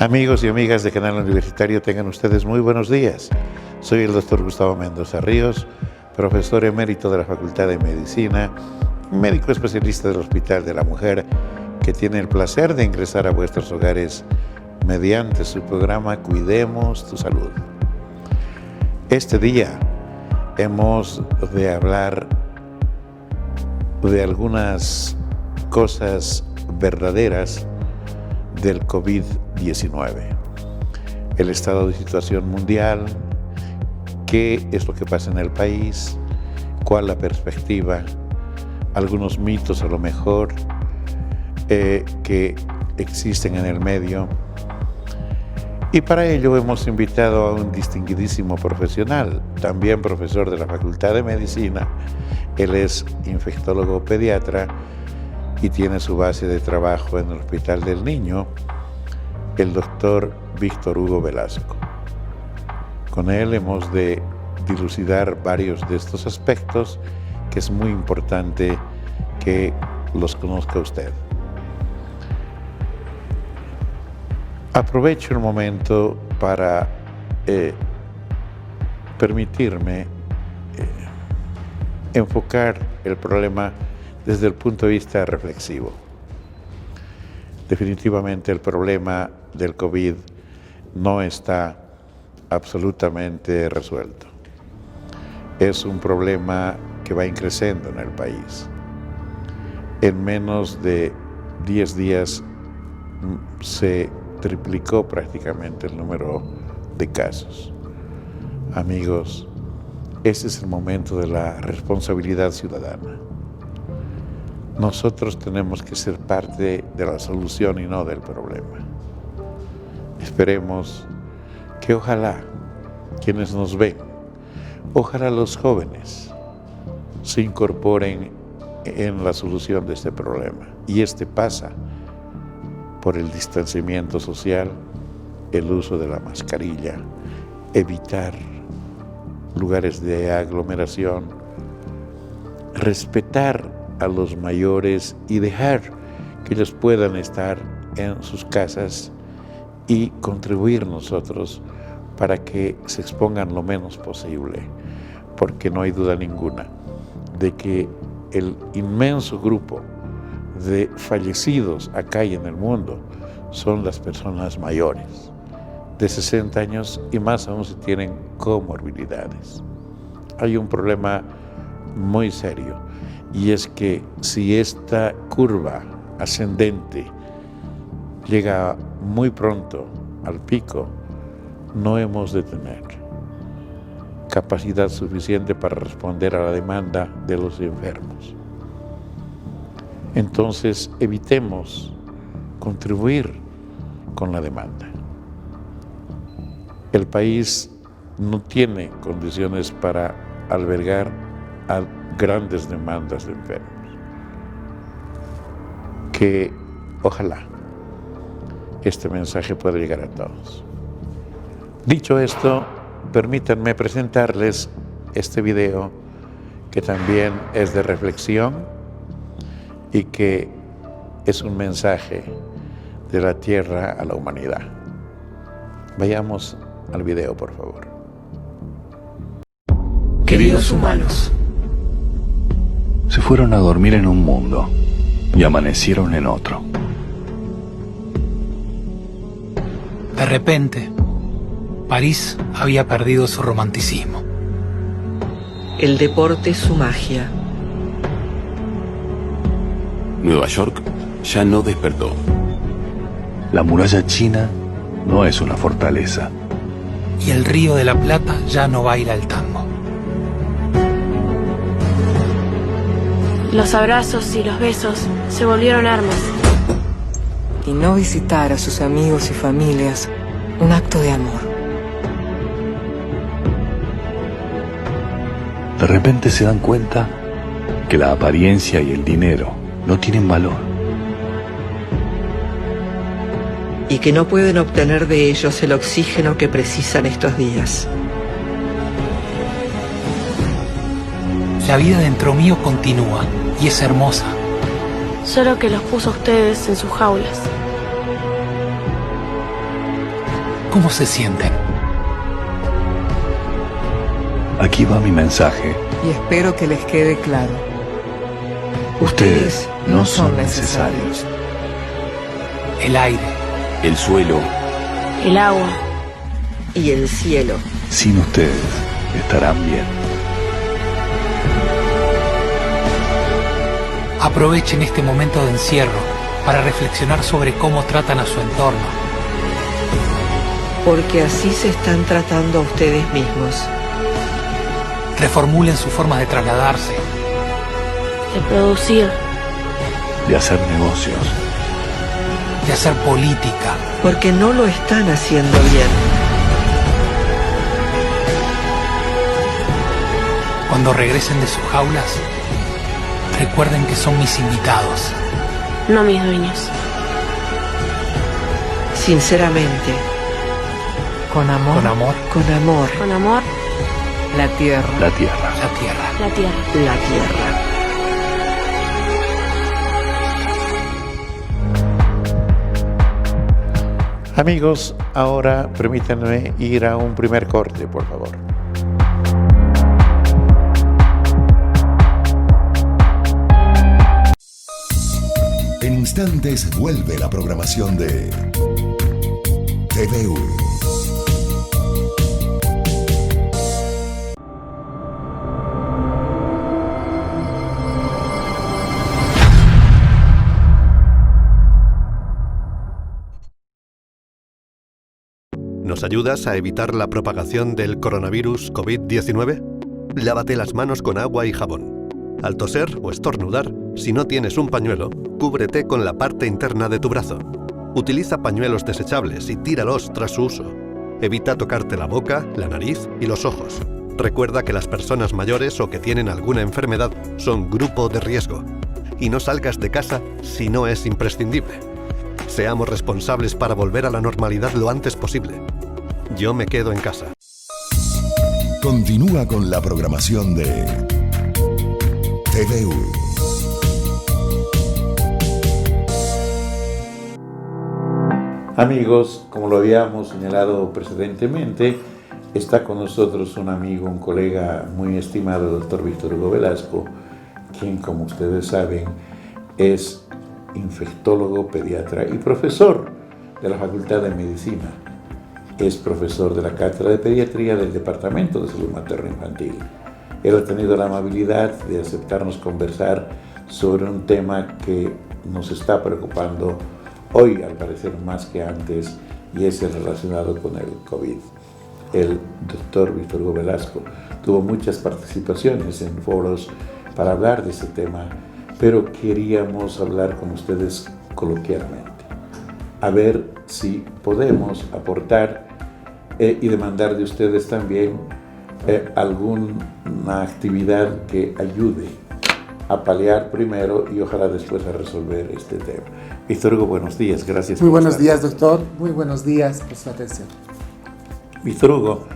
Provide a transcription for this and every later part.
Amigos y amigas de Canal Universitario, tengan ustedes muy buenos días. Soy el doctor Gustavo Mendoza Ríos, profesor emérito de la Facultad de Medicina, médico especialista del Hospital de la Mujer, que tiene el placer de ingresar a vuestros hogares mediante su programa Cuidemos tu Salud. Este día hemos de hablar de algunas cosas verdaderas del COVID-19. El estado de situación mundial, qué es lo que pasa en el país, cuál la perspectiva, algunos mitos a lo mejor que existen en el medio. Y para ello hemos invitado a un distinguidísimo profesional, también profesor de la Facultad de Medicina. Él es infectólogo pediatra y tiene su base de trabajo en el Hospital del Niño, el doctor Víctor Hugo Velasco. Con él hemos de dilucidar varios de estos aspectos que es muy importante que los conozca usted. Aprovecho el momento para permitirme enfocar el problema desde el punto de vista reflexivo. Definitivamente el problema del COVID no está absolutamente resuelto. Es un problema que va increciendo en el país. En menos de 10 días se triplicó prácticamente el número de casos. Amigos, ese es el momento de la responsabilidad ciudadana. Nosotros tenemos que ser parte de la solución y no del problema. Esperemos que ojalá quienes nos ven, ojalá los jóvenes se incorporen en la solución de este problema. Y este pasa por el distanciamiento social, el uso de la mascarilla, evitar lugares de aglomeración, respetar a los mayores y dejar que ellos puedan estar en sus casas y contribuir nosotros para que se expongan lo menos posible, porque no hay duda ninguna de que el inmenso grupo de fallecidos acá y en el mundo son las personas mayores, de 60 años y más aún si tienen comorbilidades. Hay un problema muy serio y es que si esta curva ascendente llega muy pronto al pico, no hemos de tener capacidad suficiente para responder a la demanda de los enfermos. Entonces, evitemos contribuir con la demanda. El país no tiene condiciones para albergar a grandes demandas de enfermos. Que ojalá este mensaje pueda llegar a todos. Dicho esto, permítanme presentarles este video que también es de reflexión y que es un mensaje de la Tierra a la humanidad. Vayamos al video, por favor. Queridos humanos, se fueron a dormir en un mundo y amanecieron en otro. de repente, París había perdido su romanticismo. El deporte su magia. Nueva York ya no despertó. La muralla china no es una fortaleza. Y el Río de la Plata ya no baila el tango. Los abrazos y los besos se volvieron armas. Y no visitar a sus amigos y familias, un acto de amor. De repente se dan cuenta que la apariencia y el dinero no tienen valor. Y que no pueden obtener de ellos el oxígeno que precisan estos días. La vida dentro mío continúa y es hermosa. Solo que los puso a ustedes en sus jaulas. ¿Cómo se sienten? Aquí va mi mensaje. Y espero que les quede claro. Ustedes no son necesarios. El aire, El suelo, El agua. Y el cielo. Sin ustedes estarán bien. aprovechen este momento de encierro para reflexionar sobre cómo tratan a su entorno. Porque así se están tratando a ustedes mismos. Reformulen sus formas de trasladarse, De producir. De hacer negocios. de hacer política. Porque no lo están haciendo bien. Cuando regresen de sus jaulas, recuerden que son mis invitados. No mis dueños. Sinceramente, Con amor, Con amor, con amor, Con amor, la tierra. La tierra. la tierra. la tierra. la tierra. Amigos, ahora permítanme ir a un primer corte, por favor. En instantes vuelve la programación de TVU. ¿Nos ayudas a evitar la propagación del coronavirus COVID-19? Lávate las manos con agua y jabón. Al toser o estornudar, si no tienes un pañuelo, cúbrete con la parte interna de tu brazo. Utiliza pañuelos desechables y tíralos tras su uso. Evita tocarte la boca, la nariz y los ojos. Recuerda que las personas mayores o que tienen alguna enfermedad son grupo de riesgo. Y no salgas de casa si no es imprescindible. Seamos responsables para volver a la normalidad lo antes posible. Yo me quedo en casa. Continúa con la programación de TVU. Amigos, como lo habíamos señalado precedentemente, está con nosotros un amigo, un colega muy estimado, el doctor Víctor Hugo Velasco, quien, como ustedes saben, es infectólogo, pediatra y profesor de la Facultad de Medicina. Es profesor de la Cátedra de Pediatría del Departamento de Salud Materno-Infantil. Él ha tenido la amabilidad de aceptarnos conversar sobre un tema que nos está preocupando hoy, al parecer más que antes, y es el relacionado con el COVID. El doctor Víctor Hugo Velasco tuvo muchas participaciones en foros para hablar de ese tema, pero queríamos hablar con ustedes coloquialmente, a ver si podemos aportar y demandar de ustedes también alguna actividad que ayude a paliar primero y ojalá después a resolver este tema. Víctor Hugo, buenos días, gracias. Muy buenos días, doctor. Muy buenos días por su atención. Víctor Hugo,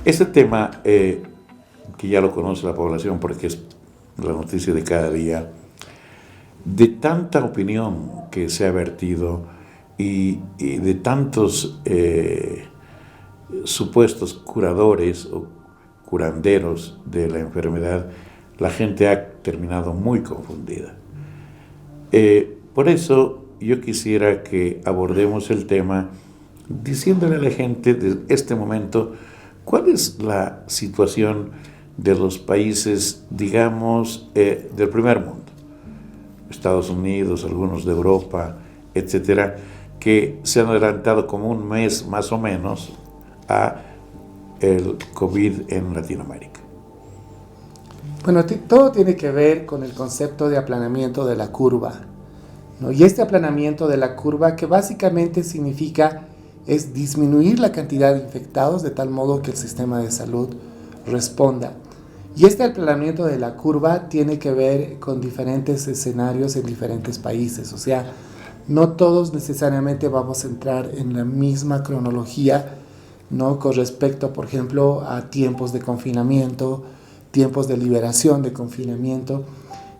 este tema que ya lo conoce la población porque es la noticia de cada día, de tanta opinión que se ha vertido y de tantos supuestos curadores o curanderos de la enfermedad, la gente ha terminado muy confundida. Por eso yo quisiera que abordemos el tema diciéndole a la gente de este momento cuál es la situación de los países, digamos, del primer mundo. Estados Unidos, algunos de Europa, etcétera, que se han adelantado como un mes más o menos a el COVID en Latinoamérica. Bueno, todo tiene que ver con el concepto de aplanamiento de la curva, ¿no? Y este aplanamiento de la curva, que básicamente significa es disminuir la cantidad de infectados de tal modo que el sistema de salud responda. Y este aplanamiento de la curva tiene que ver con diferentes escenarios en diferentes países. O sea, no todos necesariamente vamos a entrar en la misma cronología, ¿no? Con respecto, por ejemplo, a tiempos de confinamiento, tiempos de liberación de confinamiento.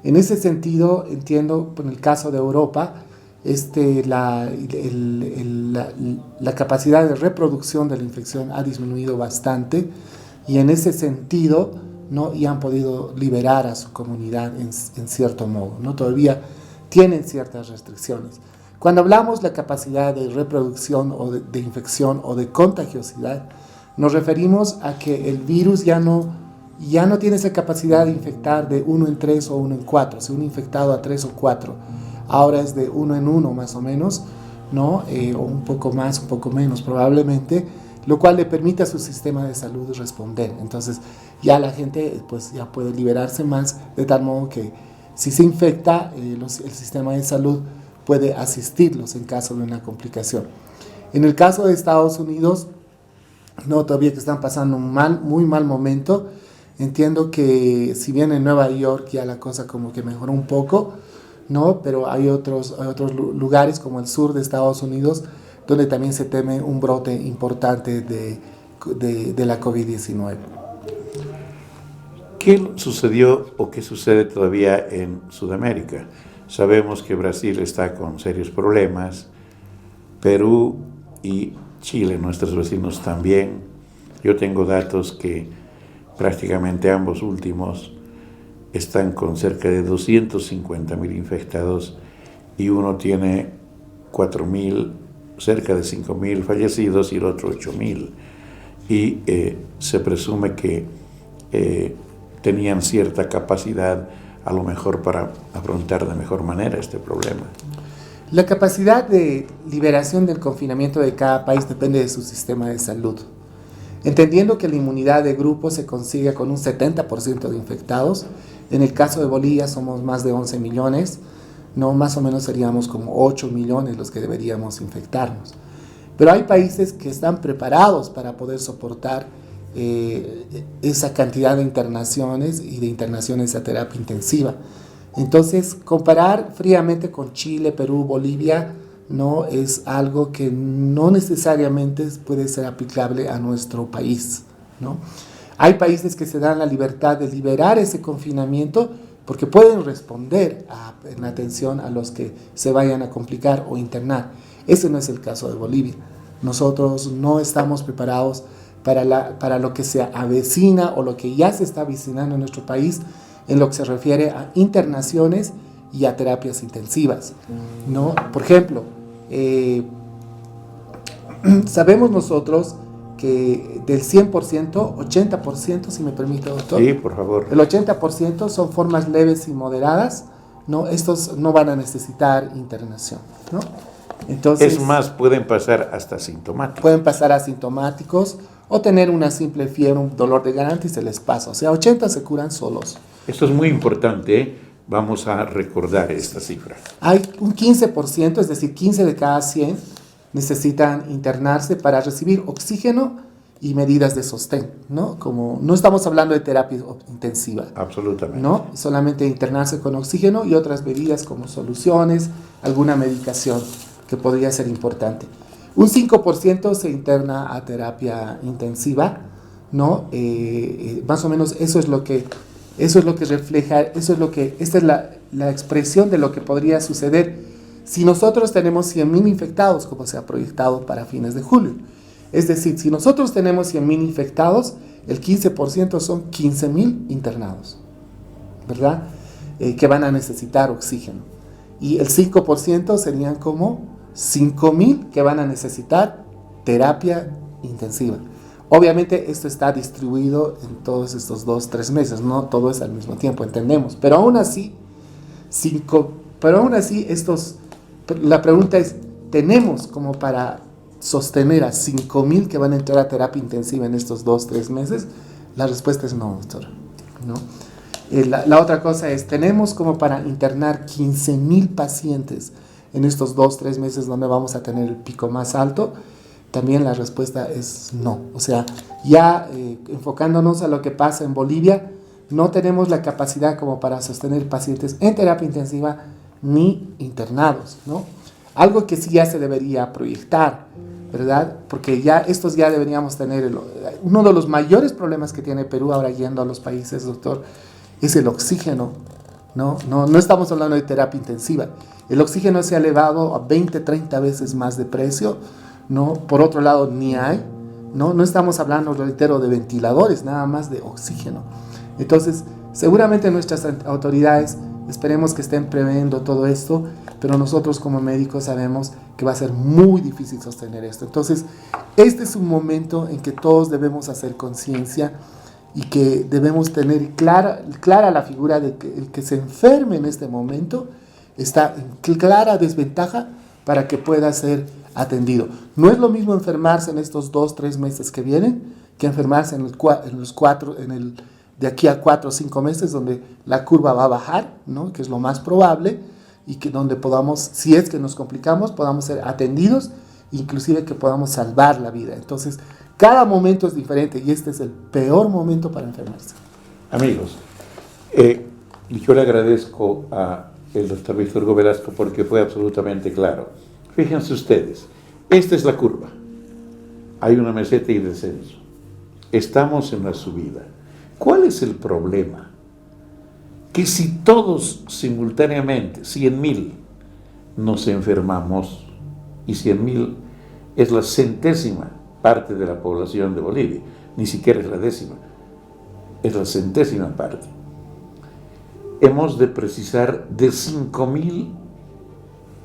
En ese sentido, entiendo, en el caso de Europa, la capacidad de reproducción de la infección ha disminuido bastante, y en ese sentido, ¿no? Y han podido liberar a su comunidad en cierto modo, ¿no? Todavía tienen ciertas restricciones. Cuando hablamos de la capacidad de reproducción o de infección o de contagiosidad, nos referimos a que el virus ya no tiene esa capacidad de infectar de 1 en 3 o 1 en 4, si un infectado a 3 o 4, ahora es de 1 en 1 más o menos, ¿no? O un poco más, un poco menos probablemente, lo cual le permite a su sistema de salud responder. Entonces ya la gente pues ya puede liberarse más, de tal modo que si se infecta, el sistema de salud puede asistirlos en caso de una complicación. En el caso de Estados Unidos, no, todavía que están pasando un muy mal momento. Entiendo que si bien en Nueva York ya la cosa como que mejoró un poco, ¿no? Pero hay otros lugares como el sur de Estados Unidos donde también se teme un brote importante de la COVID-19. ¿Qué sucedió o qué sucede todavía en Sudamérica? Sabemos que Brasil está con serios problemas, Perú y Chile, nuestros vecinos también. Yo tengo datos que prácticamente ambos últimos están con cerca de 250.000 infectados y uno tiene 4.000, cerca de 5.000 fallecidos y el otro 8.000. Y se presume que tenían cierta capacidad a lo mejor para afrontar de mejor manera este problema. La capacidad de liberación del confinamiento de cada país depende de su sistema de salud. Entendiendo que la inmunidad de grupo se consigue con un 70% de infectados, en el caso de Bolivia somos más de 11 millones, no, más o menos seríamos como 8 millones los que deberíamos infectarnos. Pero hay países que están preparados para poder soportar esa cantidad de internaciones y de internaciones a terapia intensiva. Entonces, comparar fríamente con Chile, Perú, Bolivia, no es algo que no necesariamente puede ser aplicable a nuestro país, ¿no? Hay países que se dan la libertad de liberar ese confinamiento porque pueden responder en atención a los que se vayan a complicar o internar. Ese no es el caso de Bolivia. Nosotros no estamos preparados para lo que se avecina o lo que ya se está avecinando en nuestro país en lo que se refiere a internaciones y a terapias intensivas, ¿no? Por ejemplo, sabemos nosotros que del 100%, 80%, si me permite, doctor. Sí, por favor. El 80% son formas leves y moderadas, ¿no? Estos no van a necesitar internación, ¿no? Entonces, es más, pueden pasar hasta asintomáticos. Pueden pasar asintomáticos o tener una simple fiebre, un dolor de garganta y se les pasa. O sea, 80 se curan solos. Esto es muy importante, ¿eh? Vamos a recordar esta cifra. Hay un 15%, es decir, 15 de cada 100 necesitan internarse para recibir oxígeno y medidas de sostén, ¿no? Como no estamos hablando de terapia intensiva. Absolutamente. ¿No? Solamente internarse con oxígeno y otras medidas como soluciones, alguna medicación que podría ser importante. Un 5% se interna a terapia intensiva, ¿no? Más o menos eso es lo que refleja, esta es la expresión de lo que podría suceder si nosotros tenemos 100.000 infectados, como se ha proyectado para fines de julio. Es decir, si nosotros tenemos 100.000 infectados, el 15% son 15.000 internados, ¿verdad? Que van a necesitar oxígeno. Y el 5% serían como 5.000 que van a necesitar terapia intensiva. Obviamente esto está distribuido en todos estos 2-3 meses, no todo es al mismo tiempo, entendemos. Pero aún así, la pregunta es, ¿tenemos como para sostener a 5.000 que van a entrar a terapia intensiva en estos 2-3 meses? La respuesta es no, doctor, ¿no? La otra cosa es, ¿tenemos como para internar 15.000 pacientes en estos 2-3 meses donde vamos a tener el pico más alto? También la respuesta es no. O sea, ya enfocándonos a lo que pasa en Bolivia, no tenemos la capacidad como para sostener pacientes en terapia intensiva ni internados, ¿no? Algo que sí ya se debería proyectar, ¿verdad? Porque ya deberíamos tener uno de los mayores problemas que tiene Perú ahora yendo a los países, doctor, es el oxígeno No estamos hablando de terapia intensiva. El oxígeno se ha elevado a 20, 30 veces más de precio, ¿no? Por otro lado, ni hay, no estamos hablando, reitero, de ventiladores, nada más de oxígeno. Entonces, seguramente nuestras autoridades esperemos que estén previendo todo esto, pero nosotros como médicos sabemos que va a ser muy difícil sostener esto. Entonces, este es un momento en que todos debemos hacer conciencia y que debemos tener clara la figura de que el que se enferme en este momento está en clara desventaja para que pueda ser atendido. No es lo mismo enfermarse en estos 2-3 meses que vienen que enfermarse de aquí a 4 o 5 meses, donde la curva va a bajar, ¿no? Que es lo más probable, y que donde podamos, si es que nos complicamos, podamos ser atendidos, inclusive que podamos salvar la vida. Entonces, cada momento es diferente y este es el peor momento para enfermarse. Amigos, yo le agradezco al doctor Víctor Hugo Velasco porque fue absolutamente claro. Fíjense ustedes, esta es la curva. Hay una meseta y descenso. Estamos en la subida. ¿Cuál es el problema? Que si todos simultáneamente, 100,000, nos enfermamos, y 100,000 es la 100ª parte de la población de Bolivia, ni siquiera es la 10ª, es la 100ª parte. Hemos de precisar de 5,000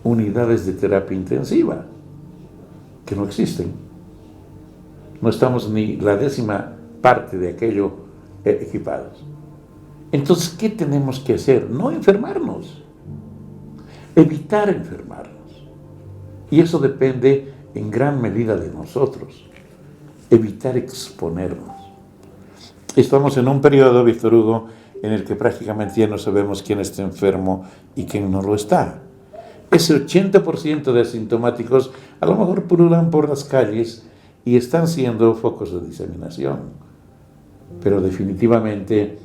unidades de terapia intensiva, que no existen. No estamos ni la 10ª parte de aquello equipados. Entonces, ¿qué tenemos que hacer? No enfermarnos, evitar enfermarnos. Y eso depende en gran medida de nosotros, evitar exponernos. Estamos en un periodo, Víctor Hugo, en el que prácticamente ya no sabemos quién está enfermo y quién no lo está. Ese 80% de asintomáticos a lo mejor pululan por las calles y están siendo focos de diseminación. Pero definitivamente,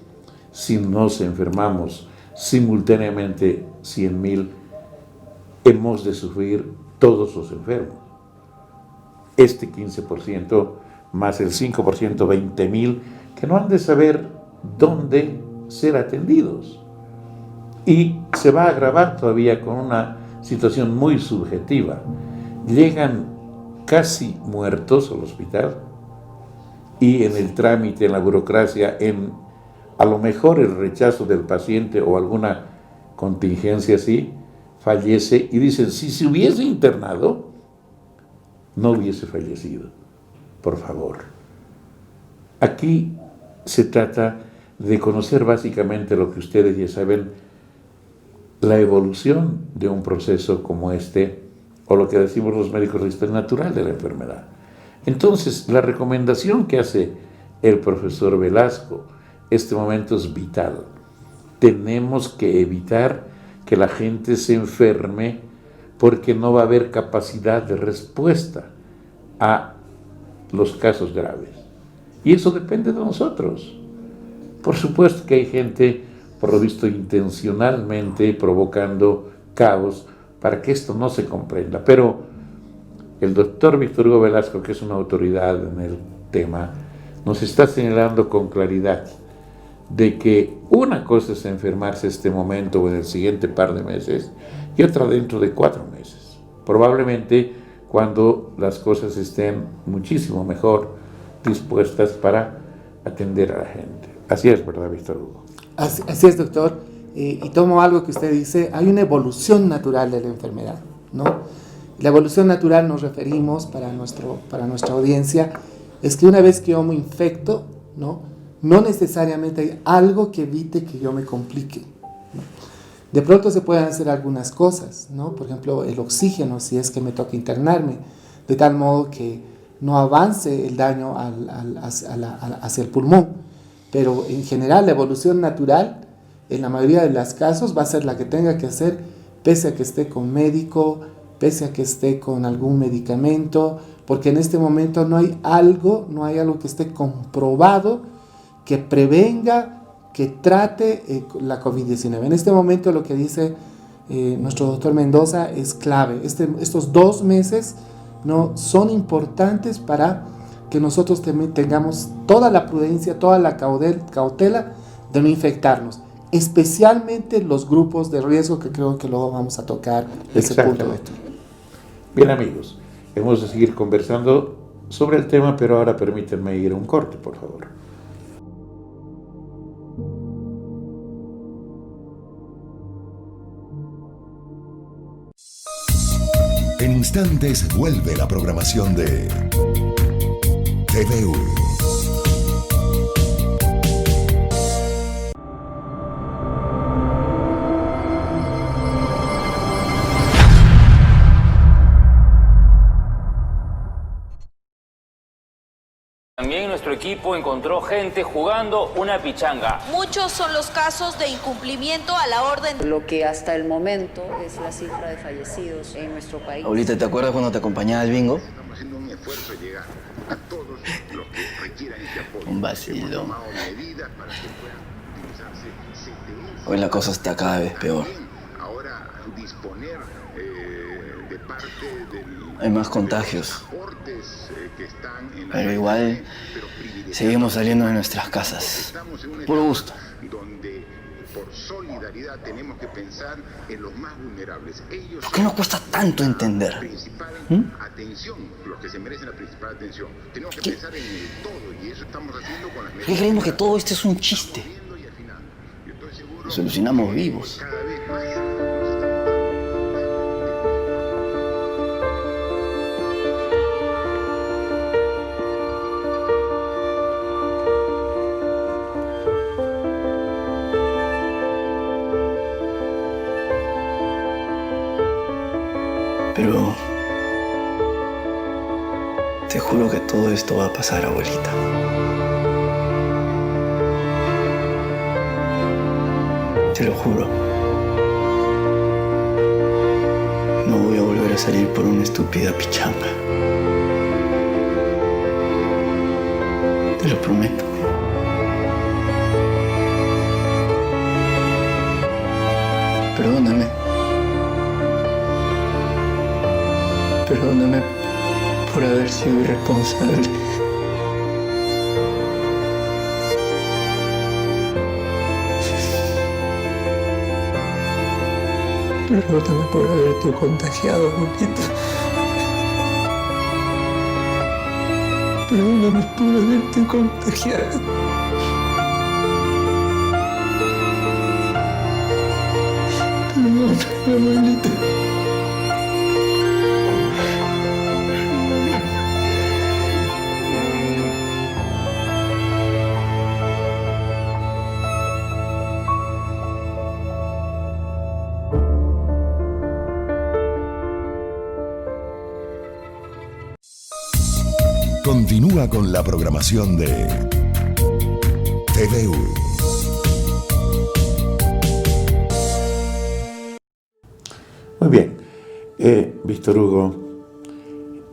si nos enfermamos simultáneamente 100,000, hemos de sufrir todos los enfermos. Este 15% más el 5%, 20,000, que no han de saber dónde ser atendidos. Y se va a agravar todavía con una situación muy subjetiva. Llegan casi muertos al hospital y en el trámite, en la burocracia, a lo mejor el rechazo del paciente o alguna contingencia así, fallece y dicen, si se hubiese internado, no hubiese fallecido. Por favor. Aquí se trata de conocer básicamente lo que ustedes ya saben, la evolución de un proceso como este, o lo que decimos los médicos, la historia natural de la enfermedad. Entonces, la recomendación que hace el profesor Velasco, este momento es vital. Tenemos que evitar que la gente se enferme porque no va a haber capacidad de respuesta a los casos graves. Y eso depende de nosotros. Por supuesto que hay gente, por lo visto, intencionalmente provocando caos para que esto no se comprenda. Pero el doctor Víctor Hugo Velasco, que es una autoridad en el tema, nos está señalando con claridad de que una cosa es enfermarse este momento o en el siguiente par de meses y otra dentro de 4 meses. Probablemente cuando las cosas estén muchísimo mejor dispuestas para atender a la gente. Así es, ¿verdad, Víctor Hugo? Así es, doctor. Y tomo algo que usted dice, hay una evolución natural de la enfermedad, ¿no? La evolución natural nos referimos para nuestra audiencia, es que una vez que yo me infecto, no necesariamente hay algo que evite que yo me complique, ¿no? De pronto se pueden hacer algunas cosas, ¿no? Por ejemplo, el oxígeno, si es que me toca internarme, de tal modo que no avance el daño hacia el pulmón. Pero en general la evolución natural, en la mayoría de los casos, va a ser la que tenga que hacer, pese a que esté con médico, pese a que esté con algún medicamento, porque en este momento no hay algo que esté comprobado que prevenga, que trate la COVID-19. En este momento lo que dice nuestro doctor Mendoza es clave. Estos 2 meses son importantes para que nosotros tengamos toda la prudencia, toda la cautela de no infectarnos. especialmente los grupos de riesgo, que creo que luego vamos a tocar ese punto. Exactamente. Bien, amigos, hemos de seguir conversando sobre el tema, pero ahora permítanme ir a un corte, por favor. En instantes vuelve la programación de TVU. También nuestro equipo encontró gente jugando una pichanga. Muchos son los casos de incumplimiento a la orden. Lo que hasta el momento es la cifra de fallecidos en nuestro país. Abuelita, ¿te acuerdas cuando te acompañaba al bingo? Estamos haciendo un esfuerzo de llegar a todos los que requieran este apoyo. Un vacilo. Hemos tomado medidas para que puedan utilizarse CTS. Hoy la cosa está cada vez peor. Ahora disponer de parte del... Hay más contagios. Que están en pero igual seguimos saliendo de nuestras casas. Por gusto. Donde por solidaridad tenemos que pensar en los más vulnerables. Ellos ¿por qué nos cuesta tanto entender? Atención, los que se merecen la principal atención. Tenemos que pensar en el todo y eso estamos haciendo con las medidas. ¿Por qué creemos que todo esto es un chiste? Nos solucionamos vivos. Cada vez más. Pero te juro que todo esto va a pasar, abuelita. Te lo juro. No voy a volver a salir por una estúpida pichanga. Te lo prometo. Perdóname. Perdóname por haber sido irresponsable. Perdóname por haberte contagiado, abuelita. Perdóname por haberte contagiado. Perdóname, abuelita. Continúa con la programación de TVU. Muy bien. Víctor Hugo,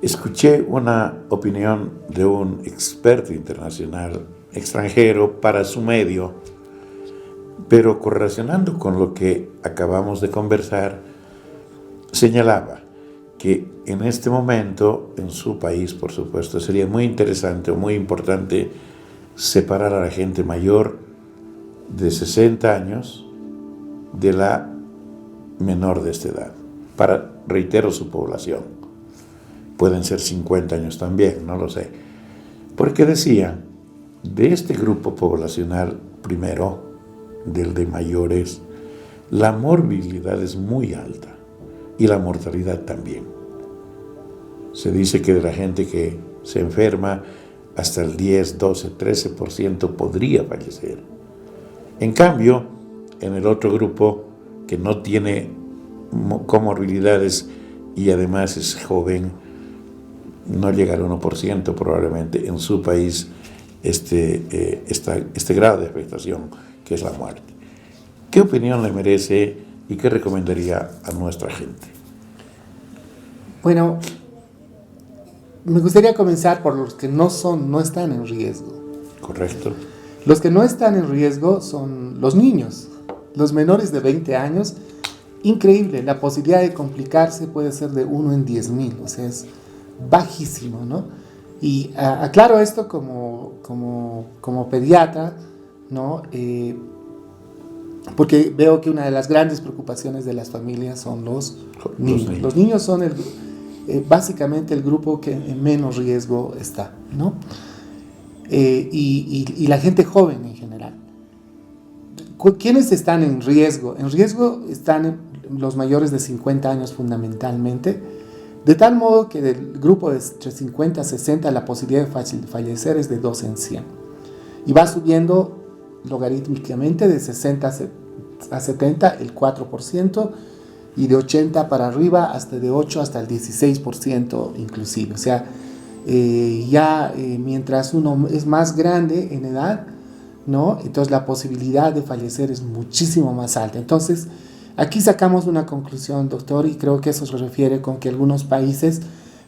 escuché una opinión de un experto internacional extranjero para su medio, pero correlacionando con lo que acabamos de conversar, señalaba que en este momento, en su país, por supuesto, sería muy interesante o muy importante separar a la gente mayor de 60 años de la menor de esta edad, para, reitero, su población. Pueden ser 50 años también, no lo sé. Porque decía, de este grupo poblacional primero, del de mayores, la morbilidad es muy alta. Y la mortalidad también. Se dice que de la gente que se enferma, hasta el 10, 12, 13% podría fallecer. En cambio, en el otro grupo, que no tiene comorbilidades y además es joven, no llega al 1% probablemente en su país este grado de afectación, que es la muerte. ¿Qué opinión le merece y qué recomendaría a nuestra gente? Bueno, me gustaría comenzar por los que no están en riesgo. Correcto. Los que no están en riesgo son los niños, los menores de 20 años. Increíble, la posibilidad de complicarse puede ser de 1 en 10,000, o sea, es bajísimo, ¿no? Y aclaro esto como pediatra, ¿no? porque veo que una de las grandes preocupaciones de las familias son los niños. Los niños son básicamente el grupo que en menos riesgo está, ¿no? Y la gente joven en general. ¿Quiénes están en riesgo? En riesgo están los mayores de 50 años fundamentalmente, de tal modo que del grupo de entre 50 a 60 la posibilidad de fallecer es de 2 en 100. Y va subiendo logarítmicamente de 60 a 70 el 4%, y de 80 para arriba hasta de 8 hasta el 16% inclusive. O sea, mientras uno es más grande en edad, ¿no? Entonces la posibilidad de fallecer es muchísimo más alta. Entonces, aquí sacamos una conclusión, doctor, y creo que eso se refiere con que algunos países,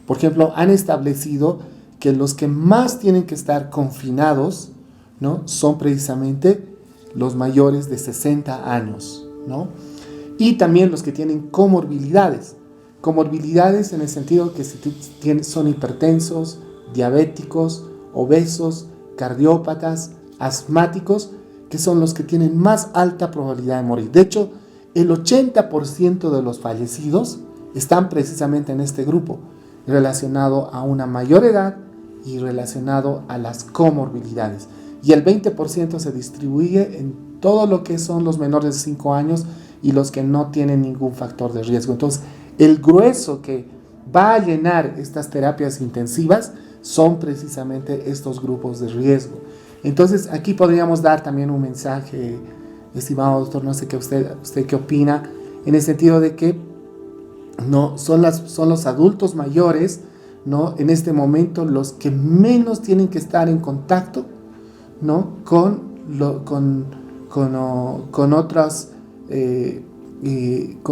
por ejemplo, han establecido que los que más tienen que estar confinados, ¿no? Son precisamente los mayores de 60 años, ¿no? Y también los que tienen comorbilidades. Comorbilidades en el sentido que son hipertensos, diabéticos, obesos, cardiópatas, asmáticos, que son los que tienen más alta probabilidad de morir. De hecho, el 80% de los fallecidos están precisamente en este grupo, relacionado a una mayor edad y relacionado a las comorbilidades. Y el 20% se distribuye en todo lo que son los menores de 5 años y los que no tienen ningún factor de riesgo. Entonces, el grueso que va a llenar estas terapias intensivas son precisamente estos grupos de riesgo. Entonces, aquí podríamos dar también un mensaje, estimado doctor, no sé qué usted qué opina, en el sentido de que no son los adultos mayores, ¿no? En este momento los que menos tienen que estar en contacto, ¿no? con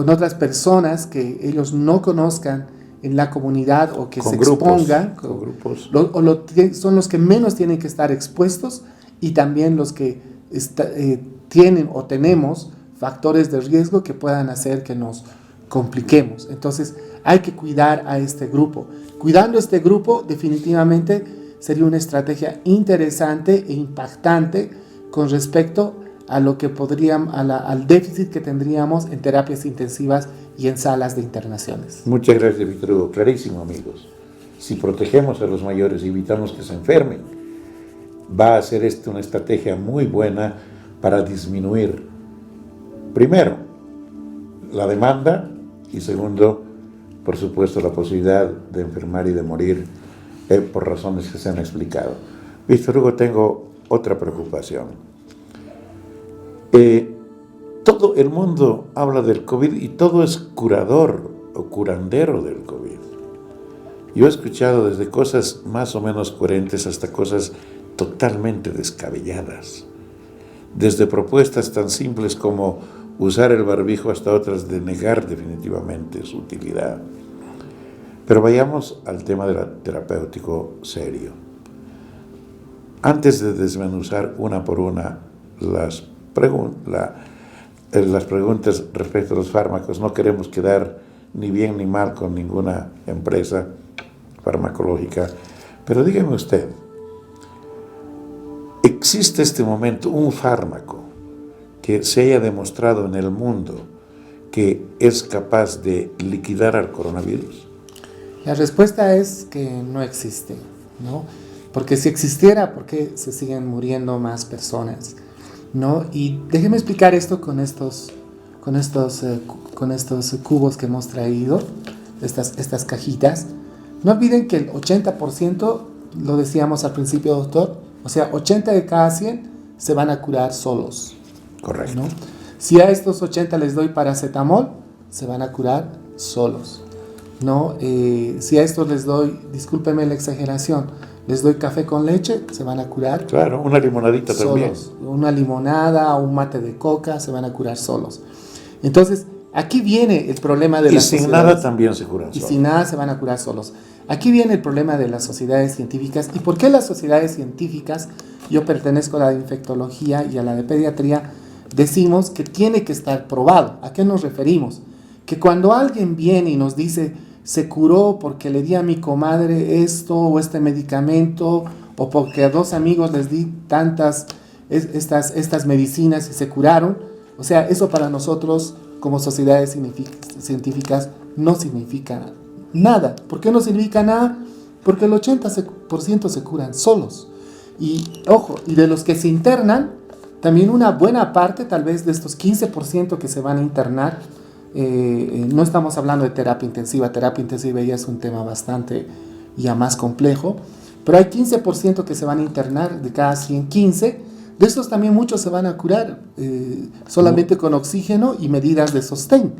otras personas que ellos no conozcan en la comunidad o que se expongan, son los que menos tienen que estar expuestos, y también los que tienen o tenemos factores de riesgo que puedan hacer que nos compliquemos. Entonces hay que cuidar a este grupo. Cuidando este grupo definitivamente sería una estrategia interesante e impactante con respecto a lo que al déficit que tendríamos en terapias intensivas y en salas de internaciones. Muchas gracias, Víctor Hugo. Clarísimo, amigos. Si protegemos a los mayores y evitamos que se enfermen, va a ser una estrategia muy buena para disminuir, primero, la demanda, y segundo, por supuesto, la posibilidad de enfermar y de morir por razones que se han explicado. Víctor Hugo, tengo otra preocupación. Todo el mundo habla del COVID y todo es curador o curandero del COVID. Yo he escuchado desde cosas más o menos coherentes hasta cosas totalmente descabelladas. Desde propuestas tan simples como usar el barbijo hasta otras de negar definitivamente su utilidad. Pero vayamos al tema terapéutico serio. Antes de desmenuzar una por una las preguntas respecto a los fármacos, no queremos quedar ni bien ni mal con ninguna empresa farmacológica, pero dígame usted, ¿existe este momento un fármaco que se haya demostrado en el mundo que es capaz de liquidar al coronavirus? La respuesta es que no existe, ¿no? Porque si existiera, ¿por qué se siguen muriendo más personas? ¿No? Y déjeme explicar esto con estos cubos que hemos traído, estas cajitas. No olviden que el 80%, lo decíamos al principio, doctor, o sea, 80 de cada 100 se van a curar solos. Correcto. ¿No? Si a estos 80 les doy paracetamol, se van a curar solos, ¿no? Si a estos les doy, discúlpeme la exageración, les doy café con leche, se van a curar. Claro, una limonadita solos. También. Una limonada o un mate de coca, se van a curar solos. Entonces, aquí viene el problema de las sociedades. Y sin nada también se curan solos. Y sin nada se van a curar solos. Aquí viene el problema de las sociedades científicas. ¿Y por qué las sociedades científicas, yo pertenezco a la de infectología y a la de pediatría, decimos que tiene que estar probado? ¿A qué nos referimos? Que cuando alguien viene y nos dice, se curó porque le di a mi comadre esto o este medicamento, o porque a 2 amigos les di estas medicinas y se curaron, O sea, eso para nosotros como sociedades científicas no significa nada. ¿Por qué no significa nada? Porque el 80% se curan solos. Y ojo, y de los que se internan, también una buena parte, tal vez de estos 15% que se van a internar, no estamos hablando de terapia intensiva ya es un tema bastante ya más complejo, pero hay 15% que se van a internar, de cada 100, 15, de estos también muchos se van a curar solamente con oxígeno y medidas de sostén,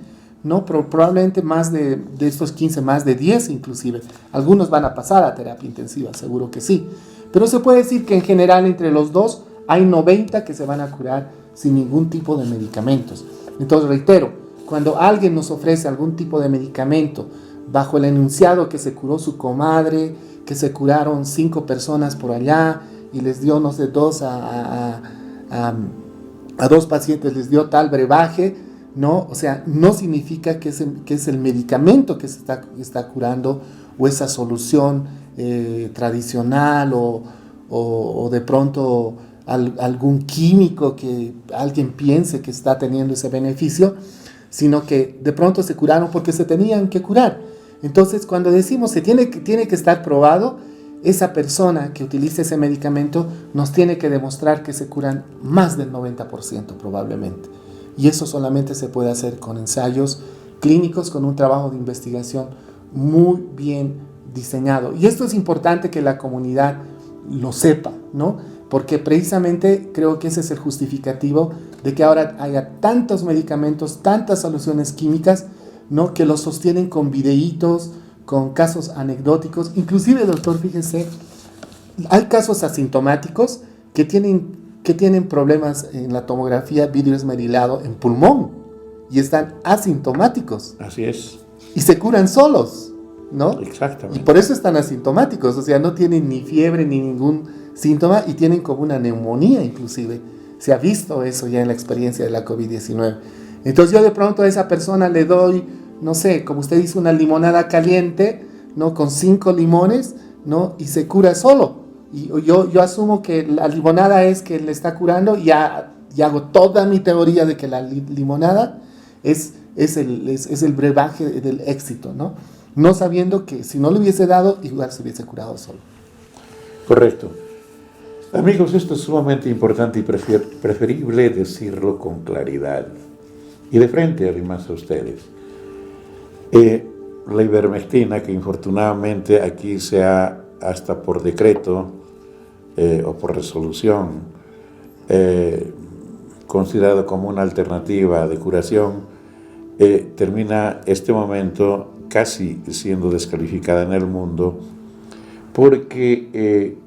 ¿no? Pero probablemente más de estos 15, más de 10 inclusive, algunos van a pasar a terapia intensiva, seguro que sí, pero se puede decir que en general entre los dos hay 90 que se van a curar sin ningún tipo de medicamentos. Entonces reitero, cuando alguien nos ofrece algún tipo de medicamento bajo el enunciado que se curó su comadre, que se curaron 5 personas por allá y les dio, no sé, 2 a 2 pacientes les dio tal brebaje, ¿no? O sea, no significa que es el medicamento que se está curando o esa solución tradicional o de pronto algún químico que alguien piense que está teniendo ese beneficio, sino que de pronto se curaron porque se tenían que curar. Entonces, cuando decimos que tiene que estar probado, esa persona que utiliza ese medicamento nos tiene que demostrar que se curan más del 90% probablemente. Y eso solamente se puede hacer con ensayos clínicos, con un trabajo de investigación muy bien diseñado. Y esto es importante que la comunidad lo sepa, ¿no? Porque precisamente creo que ese es el justificativo de que ahora haya tantos medicamentos, tantas soluciones químicas, ¿no? Que los sostienen con videitos, con casos anecdóticos. Inclusive, doctor, fíjese, hay casos asintomáticos que tienen problemas en la tomografía vidrio esmerilado en pulmón y están asintomáticos. Así es. Y se curan solos, ¿no? Exactamente. Y por eso están asintomáticos, o sea, no tienen ni fiebre ni ningún síntoma y tienen como una neumonía inclusive. Se ha visto eso ya en la experiencia de la COVID-19. Entonces yo de pronto a esa persona le doy, no sé, como usted dice, una limonada caliente, ¿no? Con 5 limones, ¿no? Y se cura solo. Y yo asumo que la limonada es que le está curando y hago toda mi teoría de que la limonada es el brebaje del éxito, ¿no? No sabiendo que si no le hubiese dado, igual se hubiese curado solo. Correcto. Amigos, esto es sumamente importante y preferible decirlo con claridad y de frente, además, a ustedes. La ivermectina, que infortunadamente aquí se ha, hasta por decreto o por resolución, considerado como una alternativa de curación, termina este momento casi siendo descalificada en el mundo porque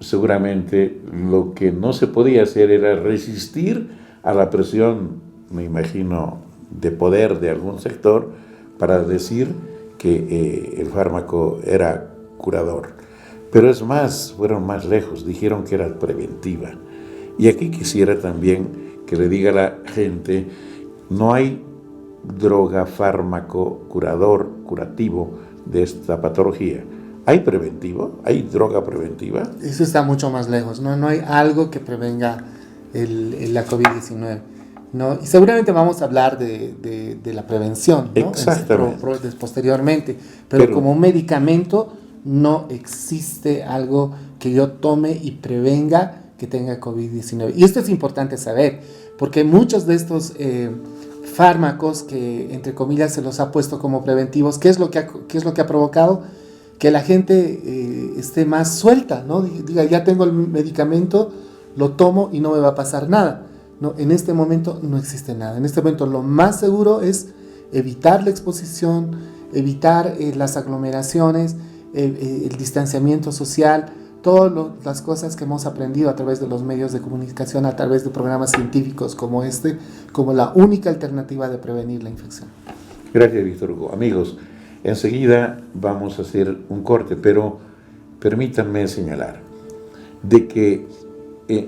seguramente lo que no se podía hacer era resistir a la presión, me imagino, de poder de algún sector para decir que el fármaco era curador. Pero es más, fueron más lejos, dijeron que era preventiva. Y aquí quisiera también que le diga a la gente, no hay droga, fármaco, curativo de esta patología. ¿Hay preventivo? ¿Hay droga preventiva? Eso está mucho más lejos, ¿no? No hay algo que prevenga la COVID-19, ¿no? Y seguramente vamos a hablar de la prevención, ¿no? Exactamente. Posteriormente, pero como un medicamento no existe algo que yo tome y prevenga que tenga COVID-19. Y esto es importante saber, porque muchos de estos fármacos que, entre comillas, se los ha puesto como preventivos, ¿qué es lo que ha provocado? Que la gente esté más suelta, ¿no? Diga, ya tengo el medicamento, lo tomo y no me va a pasar nada. No, en este momento no existe nada. En este momento lo más seguro es evitar la exposición, evitar las aglomeraciones, el distanciamiento social, todas las cosas que hemos aprendido a través de los medios de comunicación, a través de programas científicos como este, como la única alternativa de prevenir la infección. Gracias, Víctor Hugo. Amigos, enseguida vamos a hacer un corte, pero permítanme señalar de que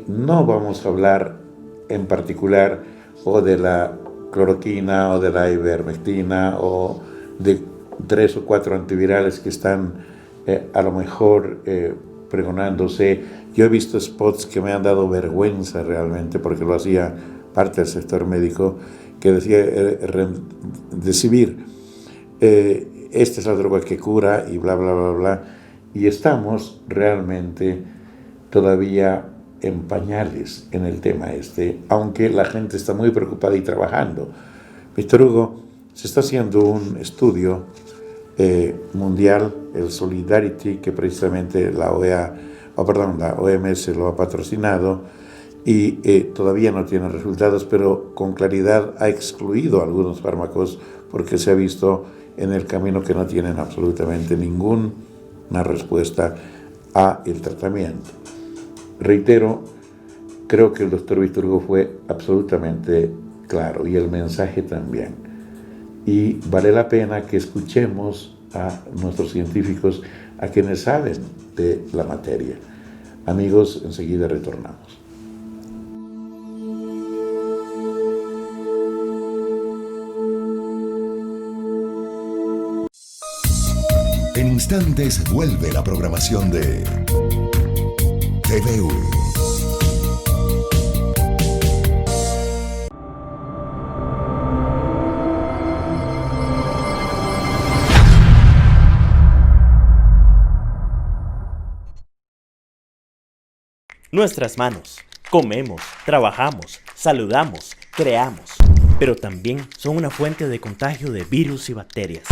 no vamos a hablar en particular o de la cloroquina o de la ivermectina o de 3 o 4 antivirales que están a lo mejor pregonándose. Yo he visto spots que me han dado vergüenza realmente porque lo hacía parte del sector médico que decía Remdesivir, esta es la droga que cura y bla, bla, bla, bla. Y estamos realmente todavía en pañales en el tema aunque la gente está muy preocupada y trabajando. Víctor Hugo, se está haciendo un estudio mundial, el Solidarity, que precisamente la OMS lo ha patrocinado, y todavía no tiene resultados, pero con claridad ha excluido algunos fármacos porque se ha visto en el camino que no tienen absolutamente ninguna respuesta a el tratamiento. Reitero, creo que el doctor Víctor Hugo fue absolutamente claro y el mensaje también. Y vale la pena que escuchemos a nuestros científicos, a quienes saben de la materia. Amigos, enseguida retornamos. En instantes vuelve la programación de TVU. Nuestras manos. Comemos, trabajamos, saludamos, creamos, pero también son una fuente de contagio de virus y bacterias.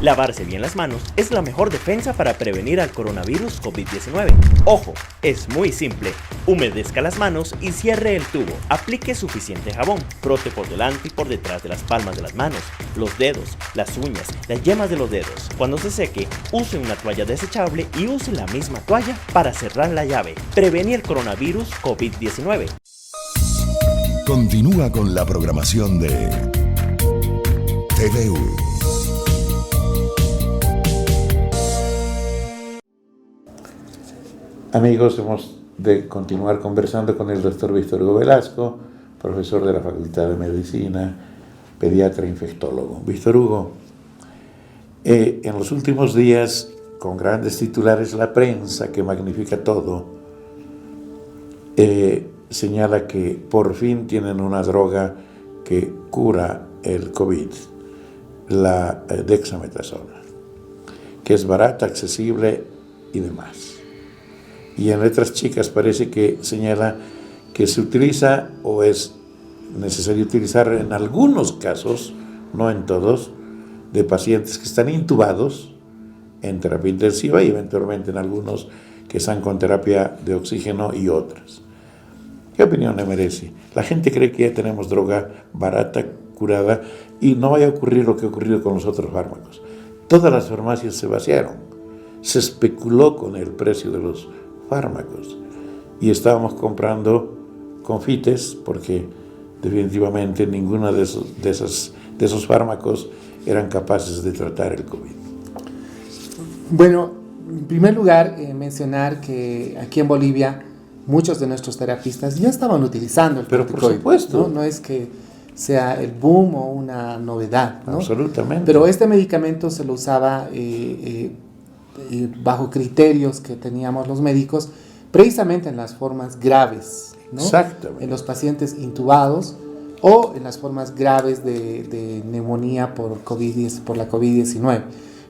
Lavarse bien las manos es la mejor defensa para prevenir al coronavirus COVID-19. Ojo, es muy simple. Humedezca las manos y cierre el tubo. Aplique suficiente jabón. Frote por delante y por detrás de las palmas de las manos, los dedos, las uñas, las yemas de los dedos. Cuando se seque, use una toalla desechable y use la misma toalla para cerrar la llave. Prevenir el coronavirus COVID-19. Continúa con la programación de TVU. Amigos, hemos de continuar conversando con el doctor Víctor Hugo Velasco, profesor de la Facultad de Medicina, pediatra e infectólogo. Víctor Hugo, en los últimos días, con grandes titulares, la prensa, que magnifica todo, señala que por fin tienen una droga que cura el COVID, la dexametasona, que es barata, accesible y demás. Y en letras chicas parece que señala que se utiliza o es necesario utilizar en algunos casos, no en todos, de pacientes que están intubados en terapia intensiva y eventualmente en algunos que están con terapia de oxígeno y otras. ¿Qué opinión le merece? La gente cree que ya tenemos droga barata, curada, y no vaya a ocurrir lo que ha ocurrido con los otros fármacos. Todas las farmacias se vaciaron, se especuló con el precio de los fármacos y estábamos comprando confites porque definitivamente ninguno de esos fármacos eran capaces de tratar el COVID. Bueno, en primer lugar, mencionar que aquí en Bolivia muchos de nuestros terapistas ya estaban utilizando el corticoide. Pero por supuesto. No es que sea el boom o una novedad, ¿no? Absolutamente. Pero este medicamento se lo usaba bajo criterios que teníamos los médicos, precisamente en las formas graves, ¿no? Exactamente. En los pacientes intubados o en las formas graves de neumonía por la COVID-19.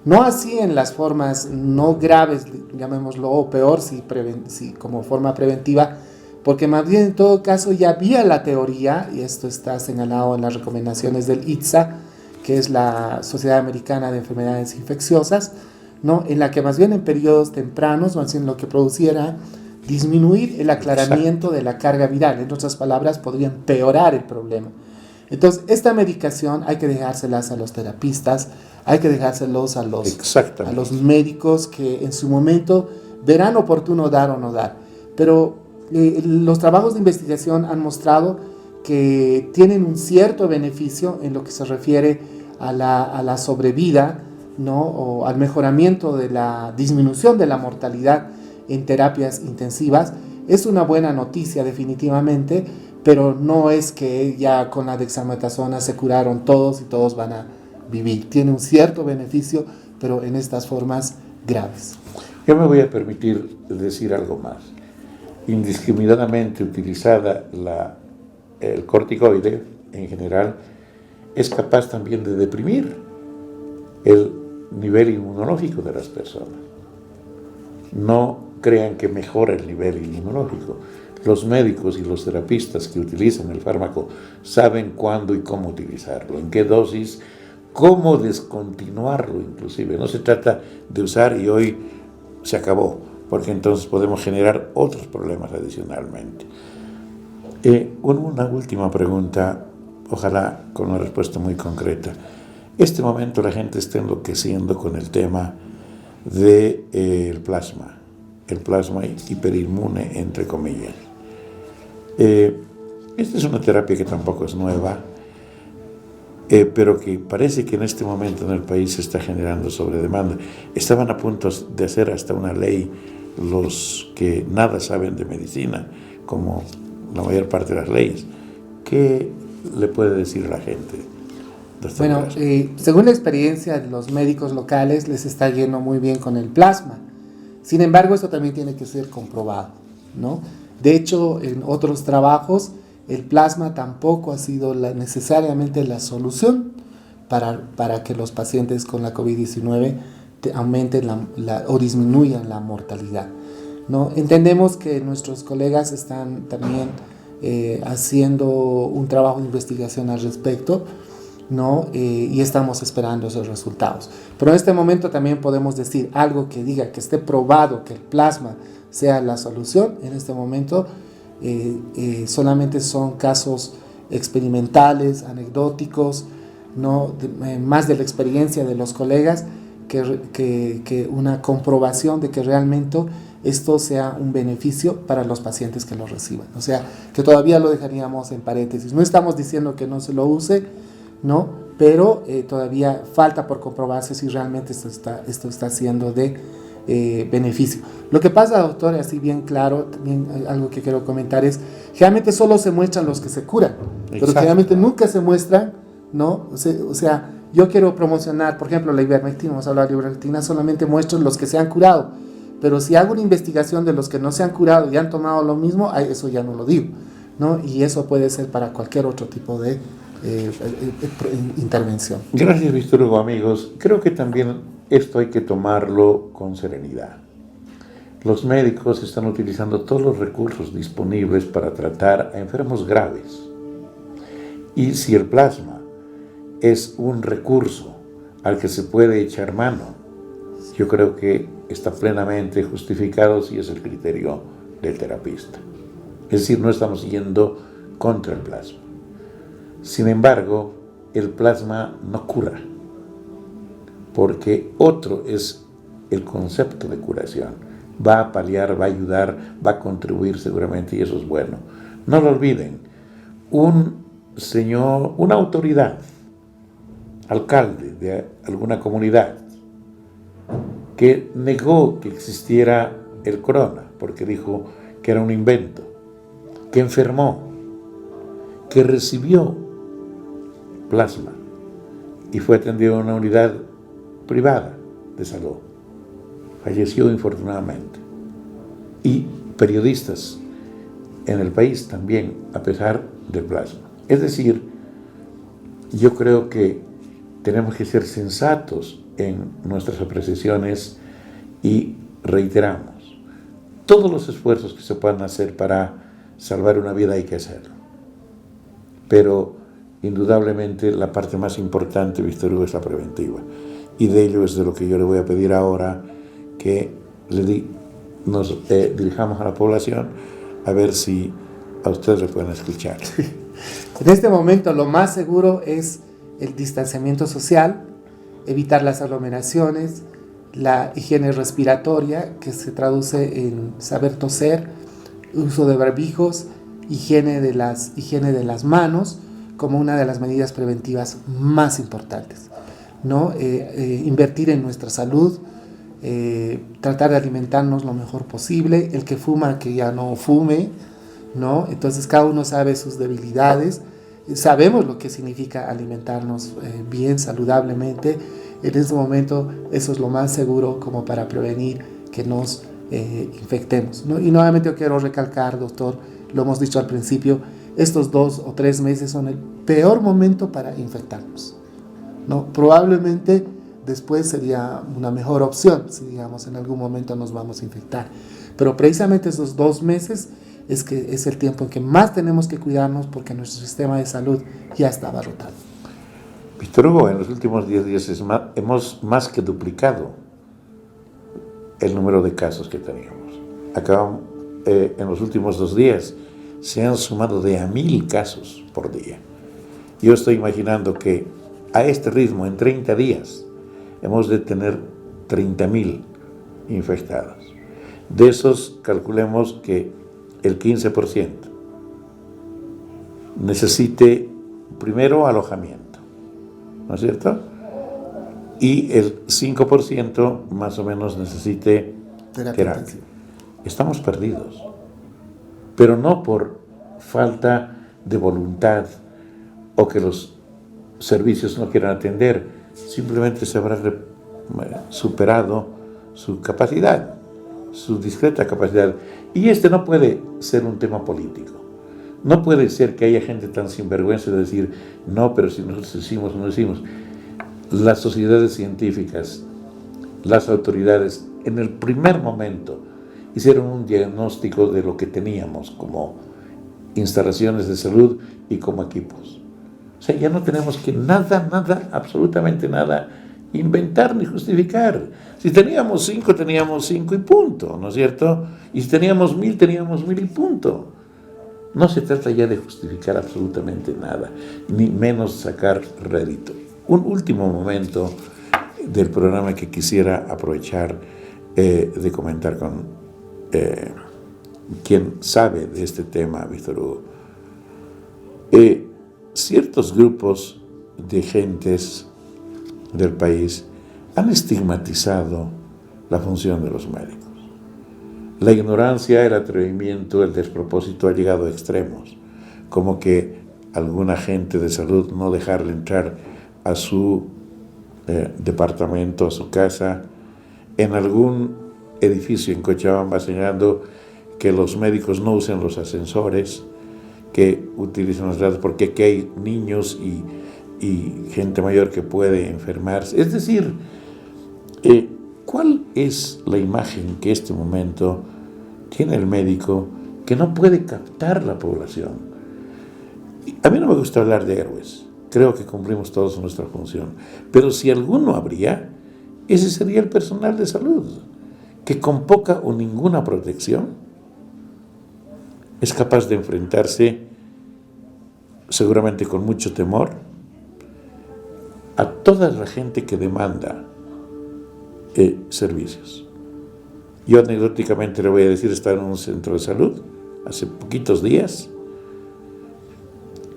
No así en las formas no graves, llamémoslo, o peor, si como forma preventiva, porque más bien en todo caso ya había la teoría, y esto está señalado en las recomendaciones del ITSA, que es la Sociedad Americana de Enfermedades Infecciosas, ¿no? En la que más bien en periodos tempranos, más bien lo que produciera disminuir el aclaramiento Exacto. de la carga viral. En otras palabras, podría empeorar el problema. Entonces, esta medicación hay que dejárselas a los terapistas, hay que dejárselos a los médicos que en su momento verán oportuno dar o no dar. Pero los trabajos de investigación han mostrado que tienen un cierto beneficio en lo que se refiere a la sobrevida, ¿no? O al mejoramiento de la disminución de la mortalidad en terapias intensivas. Es una buena noticia definitivamente, pero no es que ya con la dexametasona se curaron todos y todos van a vivir. Tiene un cierto beneficio, pero en estas formas graves. Yo me voy a permitir decir algo más. Indiscriminadamente utilizada la el corticoide en general es capaz también de deprimir el nivel inmunológico de las personas. No crean que mejora el nivel inmunológico. Los médicos y los terapistas que utilizan el fármaco saben cuándo y cómo utilizarlo, en qué dosis, cómo descontinuarlo inclusive. No se trata de usar y hoy se acabó, porque entonces podemos generar otros problemas adicionalmente. Una última pregunta, ojalá con una respuesta muy concreta. Este momento la gente está enloqueciendo con el tema del plasma hiperinmune, entre comillas. Esta es una terapia que tampoco es nueva, pero que parece que en este momento en el país se está generando sobredemanda. Estaban a punto de hacer hasta una ley los que nada saben de medicina, como la mayor parte de las leyes. ¿Qué le puede decir a la gente? Bueno, según la experiencia de los médicos locales, les está yendo muy bien con el plasma. Sin embargo, esto también tiene que ser comprobado, ¿no? De hecho, en otros trabajos, el plasma tampoco ha sido necesariamente la solución para que los pacientes con la COVID-19 aumenten o disminuyan la mortalidad, ¿no? Entendemos que nuestros colegas están también haciendo un trabajo de investigación al respecto, ¿no? Y estamos esperando esos resultados. Pero en este momento también podemos decir algo que diga que esté probado que el plasma sea la solución. En este momento solamente son casos experimentales, anecdóticos, ¿no? Más de la experiencia de los colegas que una comprobación de que realmente esto sea un beneficio para los pacientes que lo reciban. O sea, que todavía lo dejaríamos en paréntesis. No estamos diciendo que no se lo use, ¿no? Pero todavía falta por comprobarse si realmente esto está siendo de beneficio. Lo que pasa, doctor, así bien claro, también algo que quiero comentar es, generalmente solo se muestran los que se curan, pero generalmente nunca se muestran, ¿no? O sea, yo quiero promocionar, por ejemplo, la ivermectina, vamos a hablar de ivermectina, solamente muestro los que se han curado, pero si hago una investigación de los que no se han curado y han tomado lo mismo, eso ya no lo digo, ¿no? Y eso puede ser para cualquier otro tipo de intervención. Gracias, Víctor Hugo, amigos. Creo que también esto hay que tomarlo con serenidad. Los médicos están utilizando todos los recursos disponibles para tratar a enfermos graves. Y si el plasma es un recurso al que se puede echar mano, yo creo que está plenamente justificado si es el criterio del terapista. Es decir, no estamos yendo contra el plasma. Sin embargo, el plasma no cura, porque otro es el concepto de curación. Va a paliar, va a ayudar, va a contribuir seguramente, y eso es bueno. No lo olviden, una autoridad, alcalde de alguna comunidad, que negó que existiera el corona, porque dijo que era un invento, que enfermó, que recibió plasma y fue atendido en una unidad privada de salud. Falleció infortunadamente. Y periodistas en el país también, a pesar del plasma. Es decir, yo creo que tenemos que ser sensatos en nuestras apreciaciones y reiteramos, todos los esfuerzos que se puedan hacer para salvar una vida hay que hacerlo. Pero indudablemente la parte más importante, Víctor Hugo, es la preventiva. Y de ello es de lo que yo le voy a pedir ahora que nos dirijamos a la población a ver si a ustedes le pueden escuchar. En este momento lo más seguro es el distanciamiento social, evitar las aglomeraciones, la higiene respiratoria, que se traduce en saber toser, uso de barbijos, higiene de las manos, como una de las medidas preventivas más importantes, ¿no? Invertir en nuestra salud, tratar de alimentarnos lo mejor posible, el que fuma que ya no fume, ¿no? Entonces cada uno sabe sus debilidades, sabemos lo que significa alimentarnos bien, saludablemente. En este momento eso es lo más seguro como para prevenir que nos infectemos, ¿no? Y nuevamente yo quiero recalcar, doctor, lo hemos dicho al principio, estos 2 o 3 meses son el peor momento para infectarnos, ¿no? Probablemente después sería una mejor opción si, digamos, en algún momento nos vamos a infectar. Pero precisamente esos 2 meses es el tiempo en que más tenemos que cuidarnos porque nuestro sistema de salud ya está abarrotado. Víctor Hugo, en los últimos 10 días hemos más que duplicado el número de casos que teníamos. En los últimos 2 días se han sumado de a 1.000 casos por día. Yo estoy imaginando que a este ritmo, en 30 días, hemos de tener 30.000 infectados. De esos, calculemos que el 15% necesite primero alojamiento, ¿no es cierto? Y el 5% más o menos necesite terapia. Estamos perdidos, pero no por falta de voluntad o que los servicios no quieran atender, simplemente se habrá superado su capacidad, su discreta capacidad. Y no puede ser un tema político. No puede ser que haya gente tan sinvergüenza de decir, no, pero si nosotros hicimos o no hicimos. Las sociedades científicas, las autoridades, en el primer momento hicieron un diagnóstico de lo que teníamos como instalaciones de salud y como equipos. O sea, ya no tenemos que nada, absolutamente nada, inventar ni justificar. Si teníamos 5, teníamos 5 y punto, ¿no es cierto? Y si teníamos 1.000, teníamos 1.000 y punto. No se trata ya de justificar absolutamente nada, ni menos sacar rédito. Un último momento del programa que quisiera aprovechar de comentar con quien sabe de este tema, Víctor Hugo. Ciertos grupos de gentes del país han estigmatizado la función de los médicos. La ignorancia, el atrevimiento, el despropósito ha llegado a extremos, como que alguna gente de salud no dejarle entrar a su departamento, a su casa. En algún edificio en Cochabamba señalando que los médicos no usen los ascensores, que utilicen las gradas porque aquí hay niños y gente mayor que puede enfermarse. Es decir, ¿cuál es la imagen que en este momento tiene el médico que no puede captar la población? A mí no me gusta hablar de héroes, creo que cumplimos todos nuestra función, pero si alguno habría, ese sería el personal de salud, que con poca o ninguna protección es capaz de enfrentarse, seguramente con mucho temor, a toda la gente que demanda servicios. Yo anecdóticamente le voy a decir, estaba en un centro de salud hace poquitos días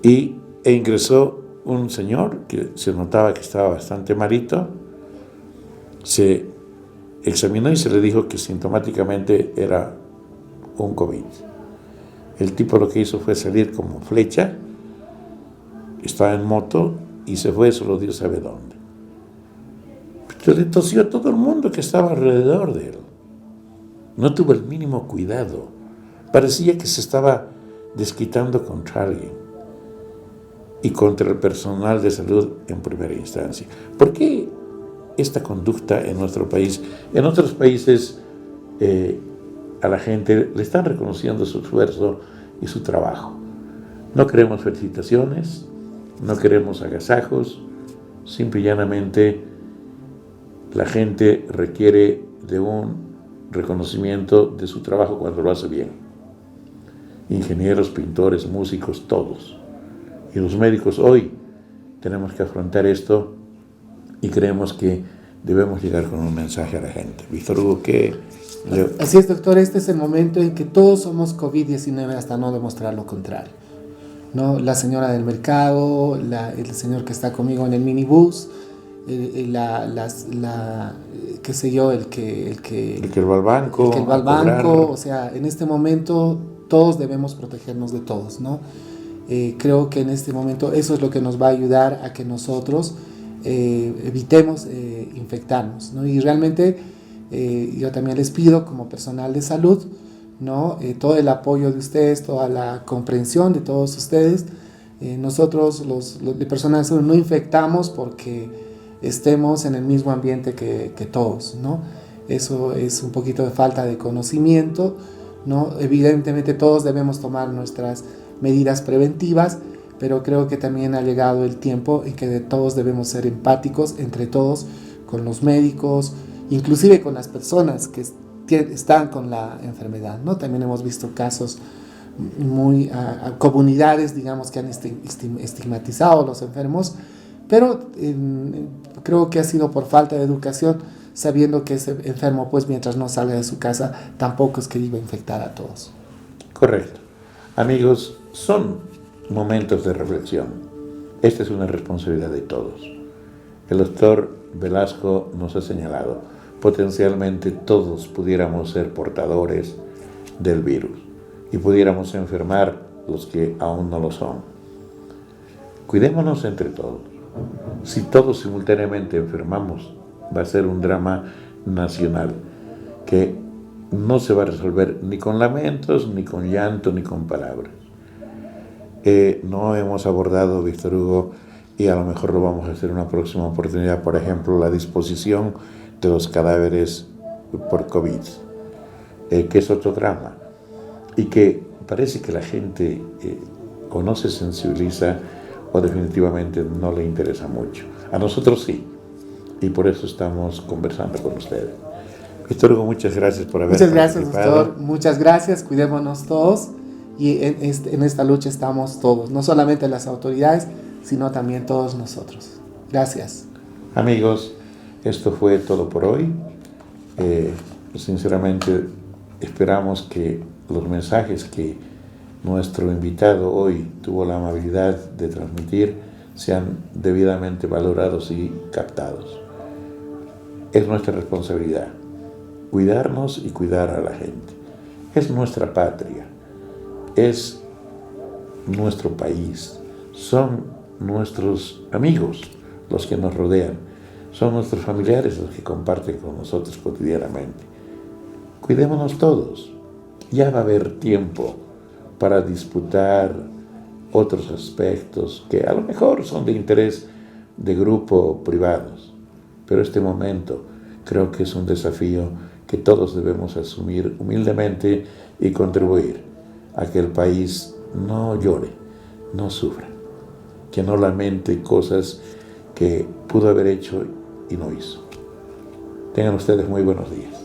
e ingresó un señor que se notaba que estaba bastante malito. Se examinó y se le dijo que sintomáticamente era un COVID. El tipo lo que hizo fue salir como flecha, estaba en moto y se fue, solo Dios sabe dónde. Pero le tosió a todo el mundo que estaba alrededor de él. No tuvo el mínimo cuidado. Parecía que se estaba desquitando contra alguien y contra el personal de salud en primera instancia. ¿Por qué esta conducta en nuestro país? En otros países a la gente le están reconociendo su esfuerzo y su trabajo. No queremos felicitaciones, no queremos agasajos, simple y llanamente la gente requiere de un reconocimiento de su trabajo cuando lo hace bien. Ingenieros, pintores, músicos, todos. Y los médicos hoy tenemos que afrontar esto y creemos que debemos llegar con un mensaje a la gente. Víctor Hugo, ¿qué? Así es, doctor, este es el momento en que todos somos COVID-19 hasta no demostrar lo contrario, ¿no? La señora del mercado, el señor que está conmigo en el minibús, qué sé yo, el que va al banco, o sea, en este momento todos debemos protegernos de todos, ¿no? Creo que en este momento eso es lo que nos va a ayudar a que nosotros evitemos infectarnos, ¿no? Y realmente yo también les pido como personal de salud, ¿no? Todo el apoyo de ustedes, toda la comprensión de todos ustedes. Nosotros, los personas, no infectamos porque estemos en el mismo ambiente que todos, ¿no? Eso es un poquito de falta de conocimiento, ¿no? Evidentemente todos debemos tomar nuestras medidas preventivas, pero creo que también ha llegado el tiempo en que todos debemos ser empáticos entre todos, con los médicos, inclusive con las personas que están con la enfermedad, ¿no? También hemos visto casos muy comunidades, digamos, que han estigmatizado a los enfermos, pero creo que ha sido por falta de educación, sabiendo que ese enfermo, pues mientras no salga de su casa, tampoco es que iba a infectar a todos. Correcto. Amigos, son momentos de reflexión. Esta es una responsabilidad de todos. El doctor Velasco nos ha señalado, potencialmente todos pudiéramos ser portadores del virus y pudiéramos enfermar los que aún no lo son. Cuidémonos entre todos. Si todos simultáneamente enfermamos, va a ser un drama nacional que no se va a resolver ni con lamentos, ni con llanto, ni con palabras. No hemos abordado, Víctor Hugo, y a lo mejor lo vamos a hacer en una próxima oportunidad, por ejemplo, la disposición de los cadáveres por COVID, que es otro drama, y que parece que la gente o no se sensibiliza o definitivamente no le interesa mucho. A nosotros sí, y por eso estamos conversando con ustedes. Víctor Hugo, muchas gracias por haber participado. Muchas gracias, doctor. Muchas gracias. Cuidémonos todos y en esta lucha estamos todos, no solamente las autoridades, sino también todos nosotros. Gracias. Amigos, esto fue todo por hoy. Sinceramente, esperamos que los mensajes que nuestro invitado hoy tuvo la amabilidad de transmitir sean debidamente valorados y captados. Es nuestra responsabilidad cuidarnos y cuidar a la gente. Es nuestra patria, es nuestro país, son nuestros amigos los que nos rodean, son nuestros familiares los que comparten con nosotros cotidianamente. Cuidémonos todos. Ya va a haber tiempo para disputar otros aspectos que a lo mejor son de interés de grupos privados, pero este momento creo que es un desafío que todos debemos asumir humildemente y contribuir a que el país no llore, no sufra, que no lamente cosas que pudo haber hecho y no hizo. Tengan ustedes muy buenos días.